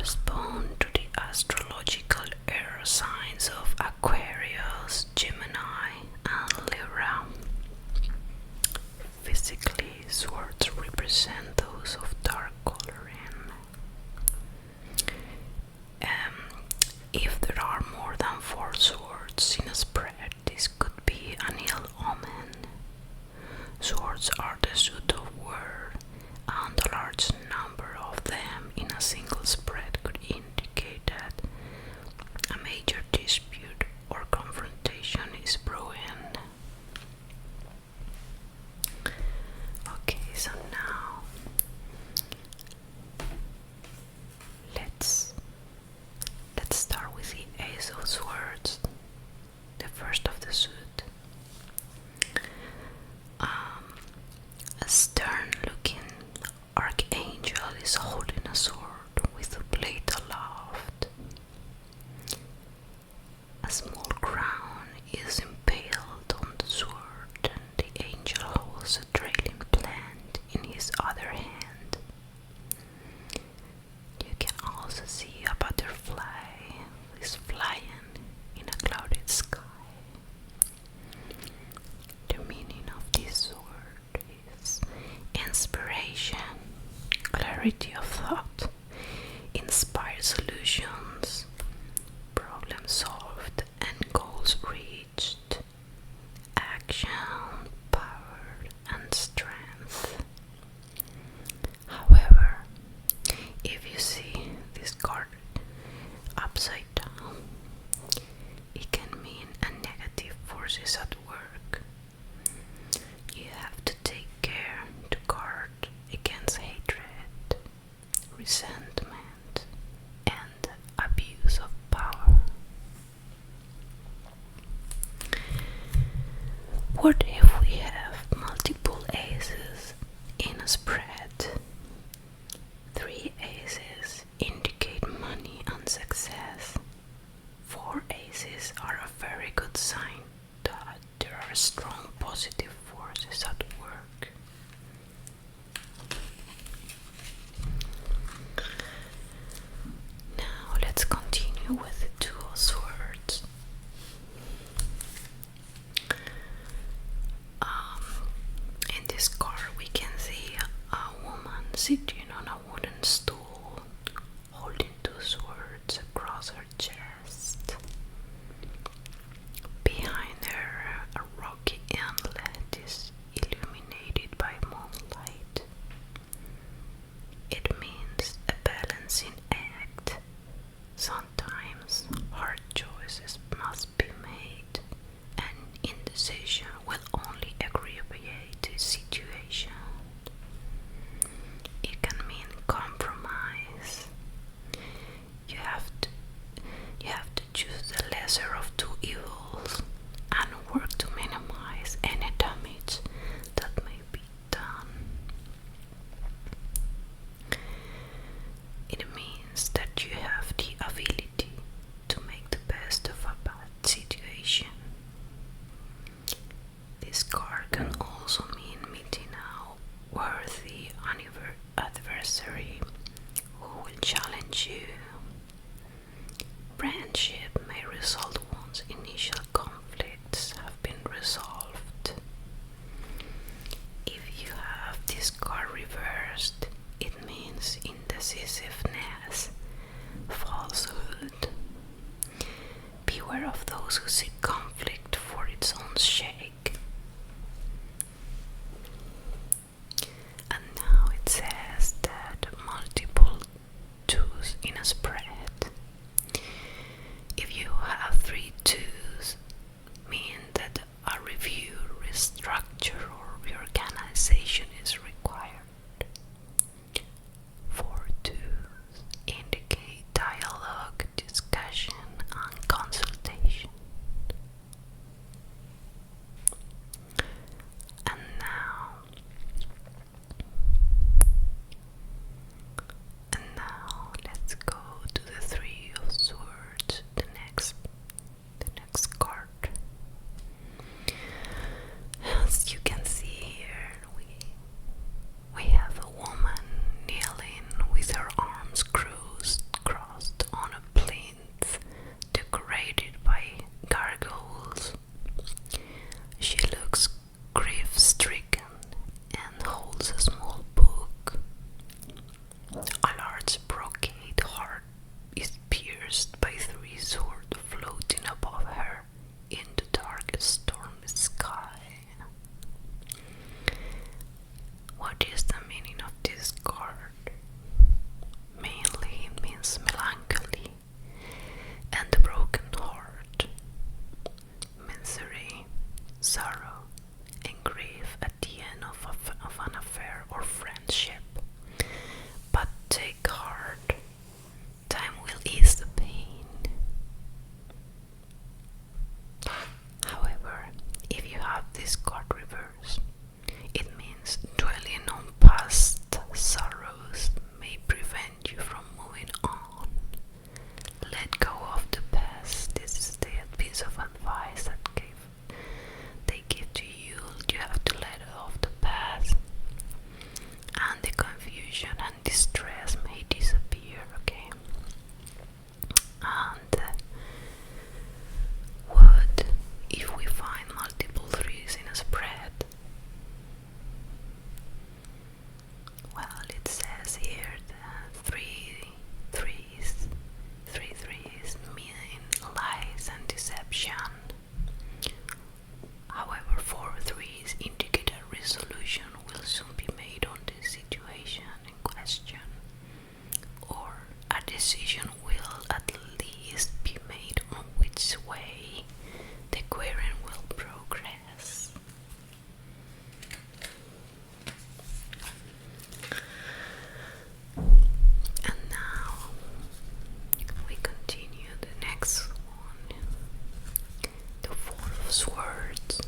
correspond to the astrological air signs of Aquarius, Gemini, and Libra. Physically, swords represent those of dark coloring. If there are more than 4 swords in a spread, this could be an ill omen. Swords are the suit of war, and a large number of them in a single spread could indicate that a major dispute or confrontation is brewing. Okay, so now let's start with the Ace of Swords, the first of the suit. A stern-looking archangel is holding a sword with a blade aloft. A small crown is impaled on the sword, and the angel holds a trailing plant in his other hand. You can also see a butterfly who is flying in a clouded sky. The meaning of this sword is inspiration, clarity of thought, inspired solutions, problem solved, and goals reached, action, power, and strength. However, if you see this card upside down, it can mean a negative forces at work. You have to take care to guard against hatred, resentment, and abuse of power. What if we have multiple aces in a spread? 3 aces indicate money and success. 4 aces are a very good sign that there are strong positive forces at work. Now let's continue with the Two of Swords. In this card we can see a woman sitting on a wooden stool holding 2 swords across her chest. Behind her, a rocky inlet is illuminated by moonlight. It means a balancing act. Sometimes hard choices must be made, and indecision will only aggravate the situation. It can mean compromise. You have to choose the lesser of 2 evils and work to minimize any damage that may be done. It means that you have the ability to make the best of a bad situation. This card can also mean meeting a worthy adversary who will challenge you. Friendship may result once initial conflicts have been resolved. If you have this card reversed, it means indecisiveness, falsehood. Beware of those who seek conflict for its own sake. And now it says that multiple 2s in a spread. If you have 3 decision will at least be made on which way the querying will progress. And now we continue the next one, the Four of Swords.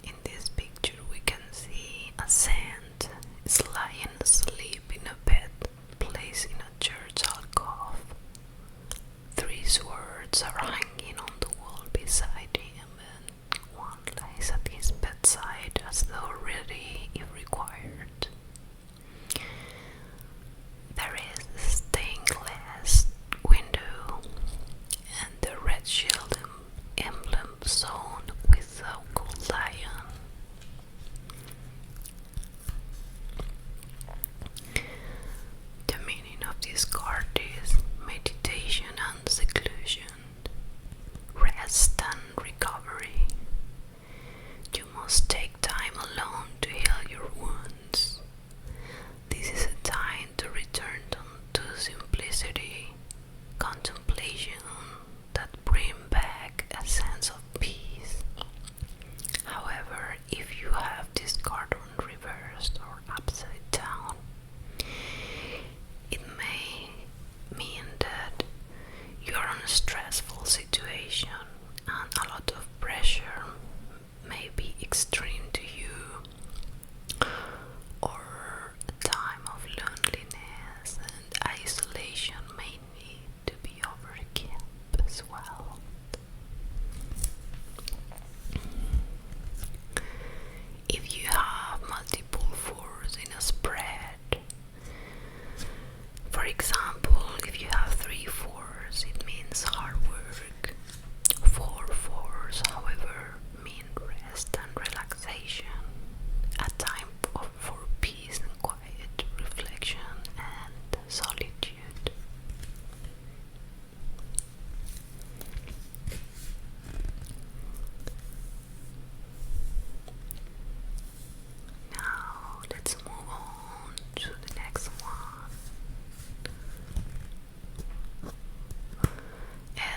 In this picture we can see a saint is lying asleep in a bed placed in a church alcove. Three swords are hanging on the wall beside him, and one lies at his bedside as though ready if required. There is a stained glass window and the red shield emblem sewn with a gold lion. The meaning of this card is meditation and seclusion, rest and recovery. You must take time alone to heal your wounds. This is a time to return to simplicity, contemplation that bring back a sense of peace. However, if you have this card on reversed or upside down, it may mean that you are in a stressful situation and a lot of pressure may be extreme to you, or a time of loneliness and isolation may need to be overcome as well. If you have multiple fours in a spread, for example, if you have 3 fours, it means hard work. 4 fours, however, mean rest and relaxation, a time for peace and quiet reflection and solitude. Now let's move on to the next one.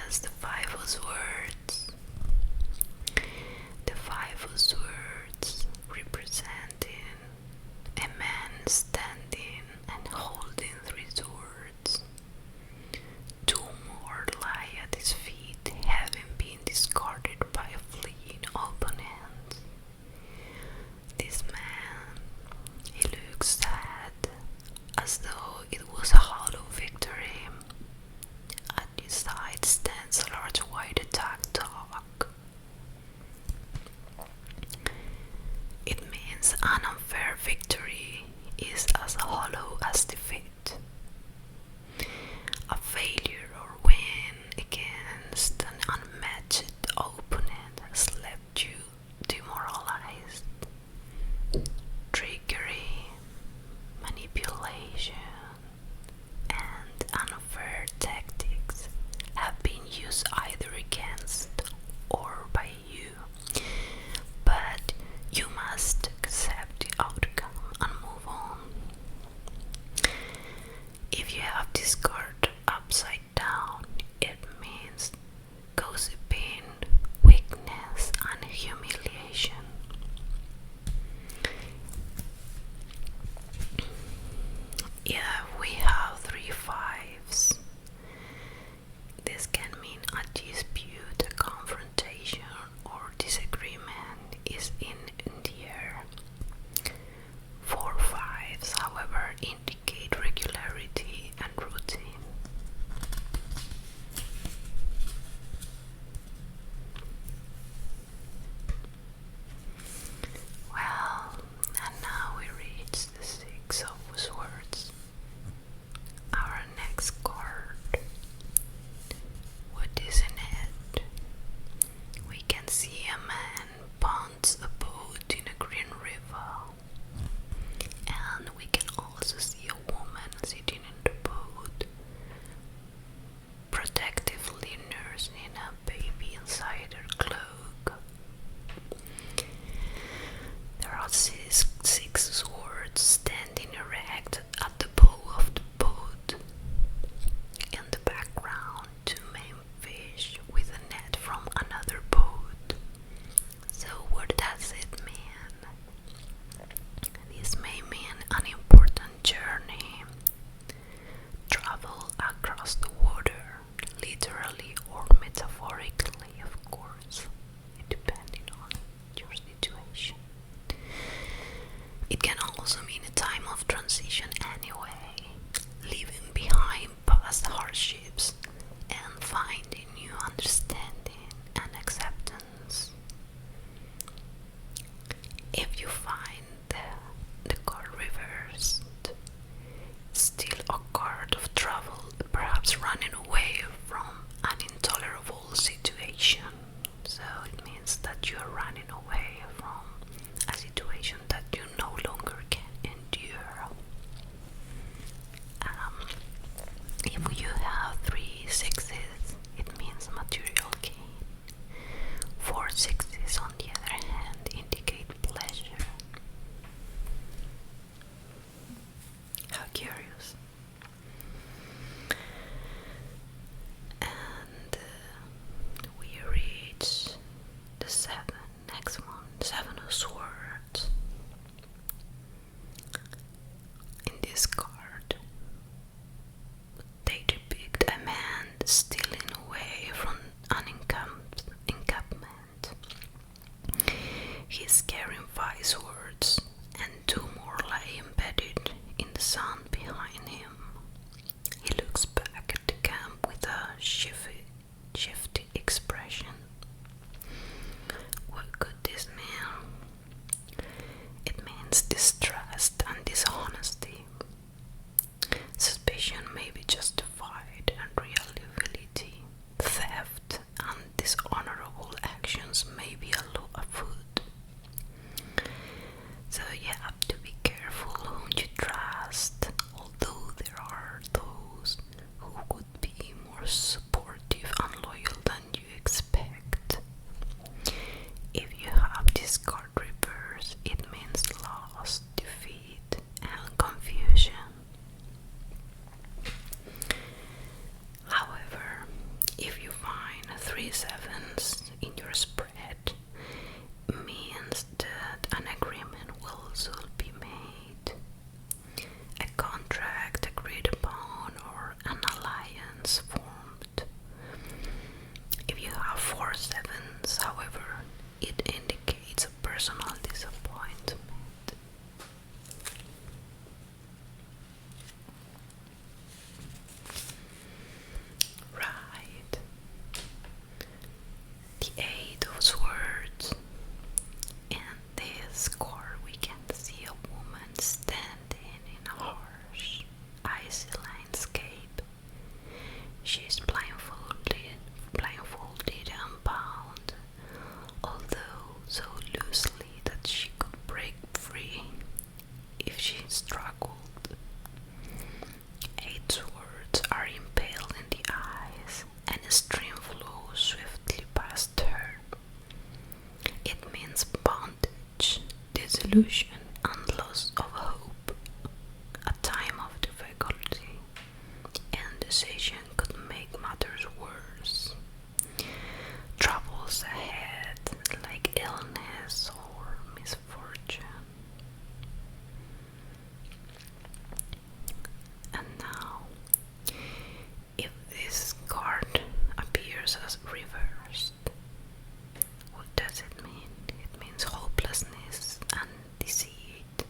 As the Five of Swords. The Five of Swords representing a man standing and holding 3 swords. 2 more lie at his feet, having been discarded by a fleeing opponent. This man, he looks sad, as though it was a hollow victory. At his side stands a large white attack dog. It means an unfair victory is as hollow as defeat. A failure or win against an unmatched opponent has left you demoralized. Trickery, manipulation, and unfair tactics have been used either against or by you, but you must accept the outcome and move on. If you have this card upside down, it means gossiping, weakness, and humiliation. If we have 3 fives, this can mean a dispute, a confrontation, or disagreement is in the air. 4 fives, however, indicate regularity and routine. Well, and now we reach the 6 of Swords. Our next card. What is in it? We can see a man ponds a boat in a green river, and we can also see a transition anyway, leaving behind past hardships and finding new understanding and acceptance. If you find the card reversed, still a card of trouble, perhaps running away from an intolerable situation. So it means that you are running away from a situation that you no longer can endure. If you have 3 6s, it means material gain. 4 6s, on the other hand, indicate pleasure. How curious. And we reach the next one, 7 of Swords. In this card, they depict a man stealing away from an encampment. He's carrying 5 swords, and 2 more lie embedded in the sand behind him. He looks back at the camp with a shifty expression. What could this mean? It means distrust and dishonesty. Suspicion may be justified, and reliability, theft, and dishonorable actions may be afoot. So you have to be careful whom you trust, although there are those who would be more supportive and loyal than you expect. If you have this card reversed, it means loss, defeat, and confusion. However, if you find 3 7s in your spread, means that an agreement will soon be made, a contract agreed upon, or an alliance formed. If you have 4 7s, however, it indicates a personal disappointment. Right. The 8 of Swords. In this card, we can see a woman standing in a harsh, icy landscape. She's blindfolded and bound, although so loosely that she could break free if she struggled. 8 swords are impaled in the eyes, and a stream flows swiftly past her. It means bondage, disillusion, and loss of hope. A time of difficulty and decision could make matters worse. Troubles ahead, like illness or misfortune. And now, if this card appears as reversed, what does it mean? It means hopelessness and deceit.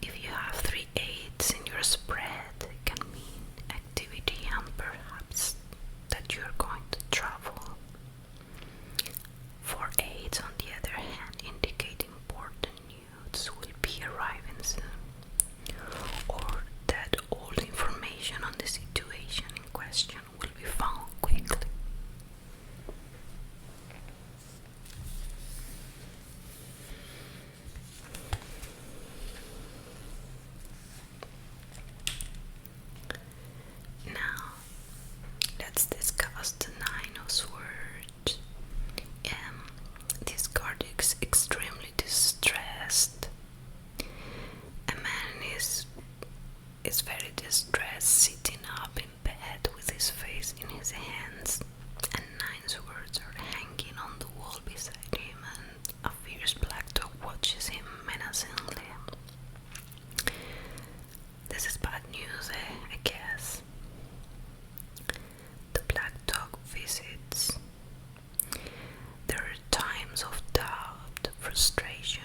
If you have 3 8s in your spread, it can mean activity and perhaps that you're going to travel. 4 8s, on the other hand, indicate important news will be arriving soon, or that all information on the situation in question will be found quickly. Now, let's discuss the 9 of Swords. This card is extremely distressed. A man is very distressed, sitting up in bed with his face in his hands, and 9 swords are hanging on the wall beside him, and a fierce black dog watches him menacingly. This is bad news, I guess. The black dog visits. There are times of doubt, frustration,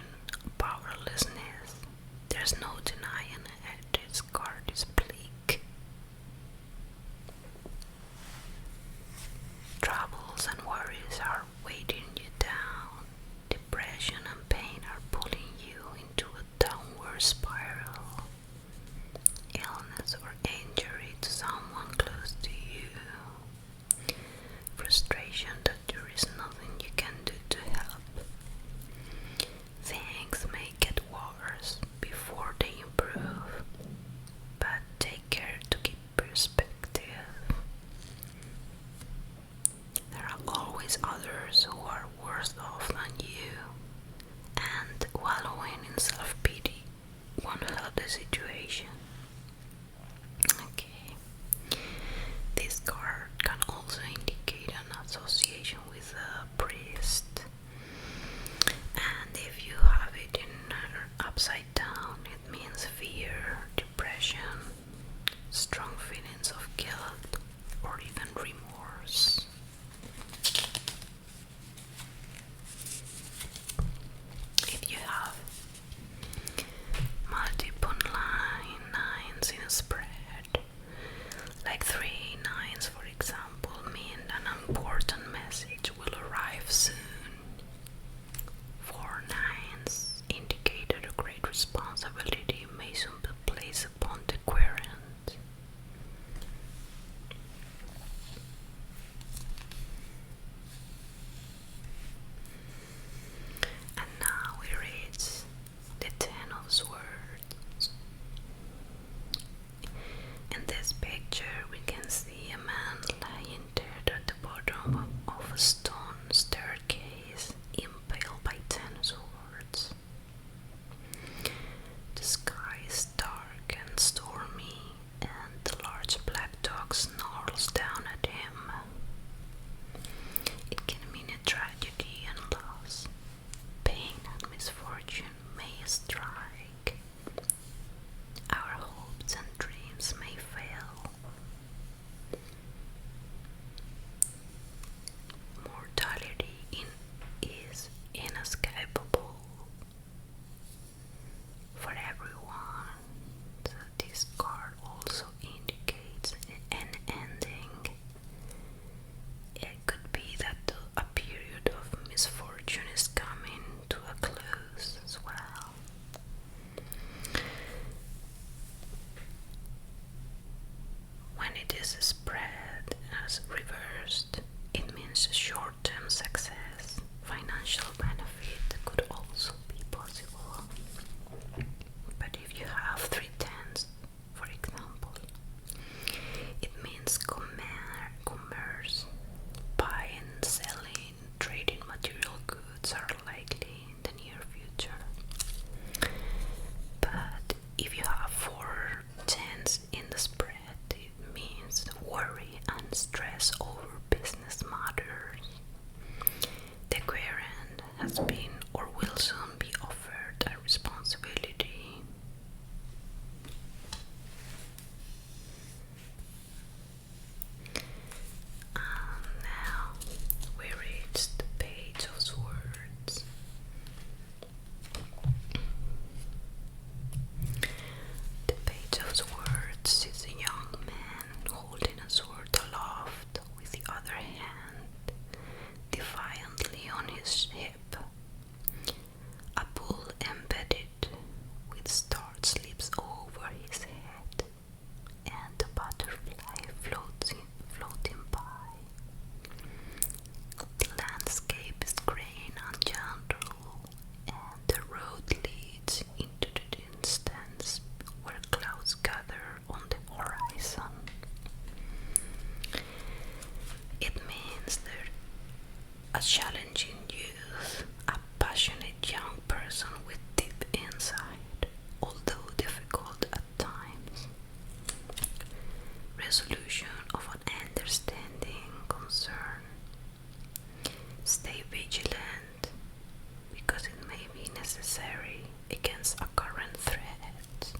necessary against a current threat.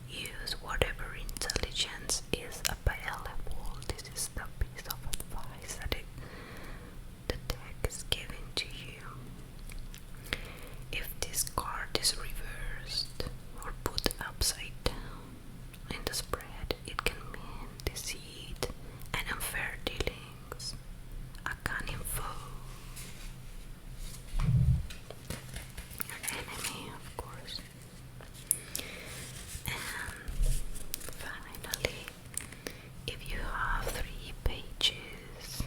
Use whatever intelligence is available. This is the piece of advice that the deck is giving to you. If this card is reversed or put upside down in the spread, it can mean deceit and unfair dealings, a cunning foe, an enemy, of course. And finally, if you have 3 pages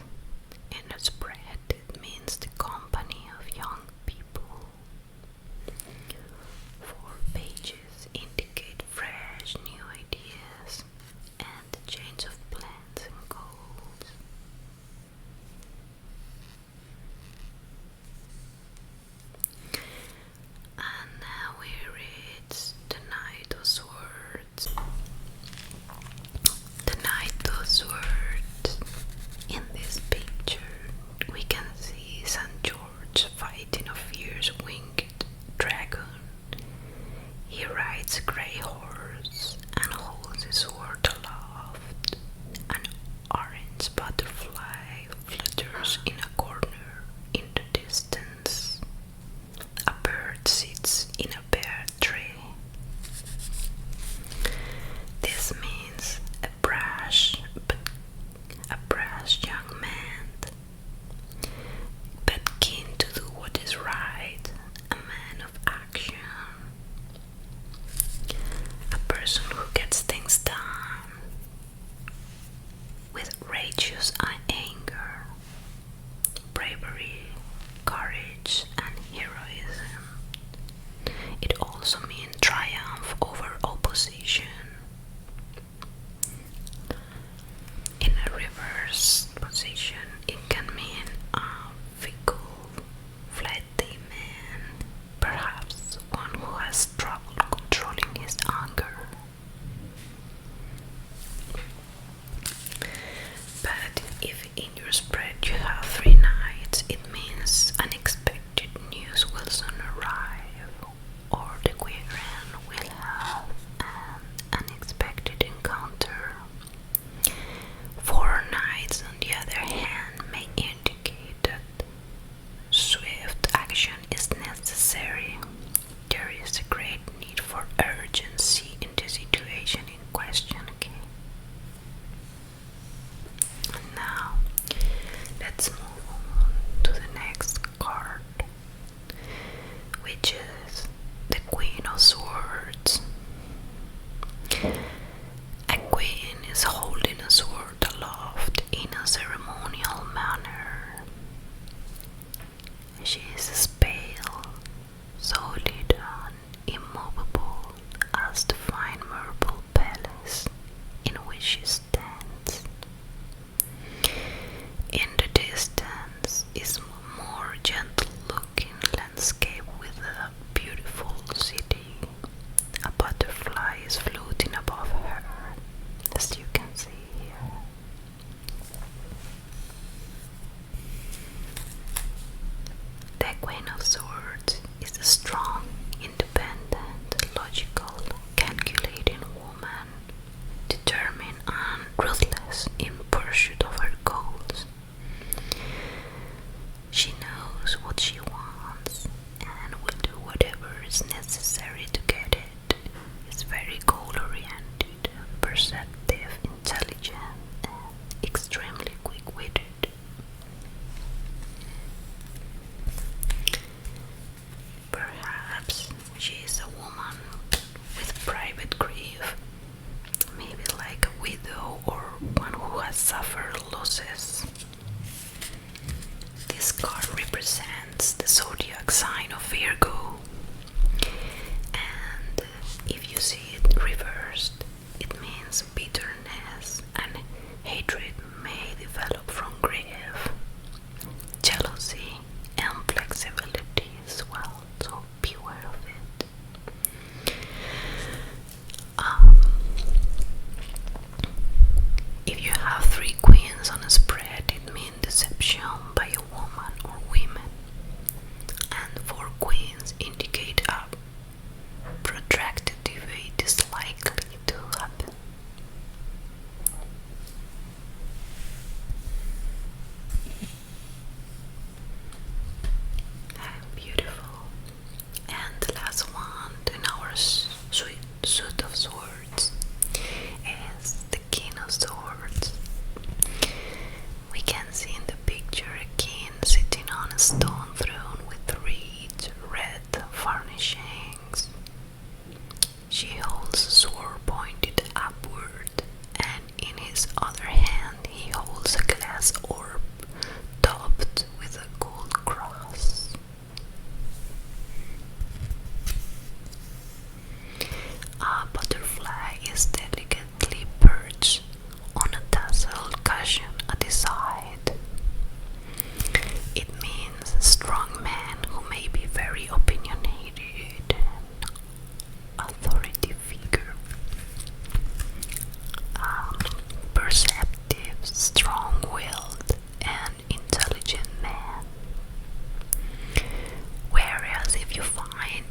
in a spread, it means the company of young people. 4 pages indicate fresh new ideas and the change of plans and goals. And now we read the Knight of Swords. The Knight of Swords. In this picture, we can see St. George fighting a fierce winged dragon. He rides a grey horse and holds his sword aloft. An orange butterfly flutters in a corner in the distance. A bird sits in a bare tree. This means a brash young man, but keen to do what is right, a man of action, a person who gets things done with righteous anger, bravery, courage, and heroism. It also means triumph over opposition. In a reverse position, it can mean a fickle, flighty man, perhaps one who has trouble controlling his anger. But if in your spread you have 3 knights, it means unexpected news will soon arrive, or the queen will have an unexpected encounter. 4 knights, on the other hand, may indicate that swift action is necessary. There is a great need for urgency in the situation in question. Okay. And now, let's move on to the next card, which is the Queen of Swords. A queen is holding a sword aloft in a ceremonial manner. She is as pale, solid, and immovable as the fine marble palace in which she stands. In the distance is a more gentle-looking landscape with a beautiful city. A butterfly is floating above her, as you can see here. The Queen of Swords is a strong, independent, logical, calculating woman, determined and ruthless in pursuit of her goals. She knows what she wants and will do whatever is necessary to get it. Is very goal-oriented, perceptive, intelligent, and extremely quick-witted. Perhaps she is a woman with private grief, maybe like a widow or one who has suffered losses. This card represents the zodiac sign of Virgo, and if you see it reversed, it means bitterness and hatred may develop from grief, jealousy, and flexibility as well, so beware of it. If you have 3 queens on a spread, it means deception by a woman or women, and 4 queens twins indicate a protracted debate is likely to happen. Beautiful. And the last one in our suit of swords is the King of Swords. We can see in the picture a king sitting on a stone throne with rich red furnishings. She holds a sword pointed upward, and in his other hand he holds a glass orb topped with a gold cross. A butterfly is delicately perched on a tasseled cushion at his side. It means a strong man who may be very opinionated and authority figure. Perceptive, strong-willed, and intelligent man. Whereas if you find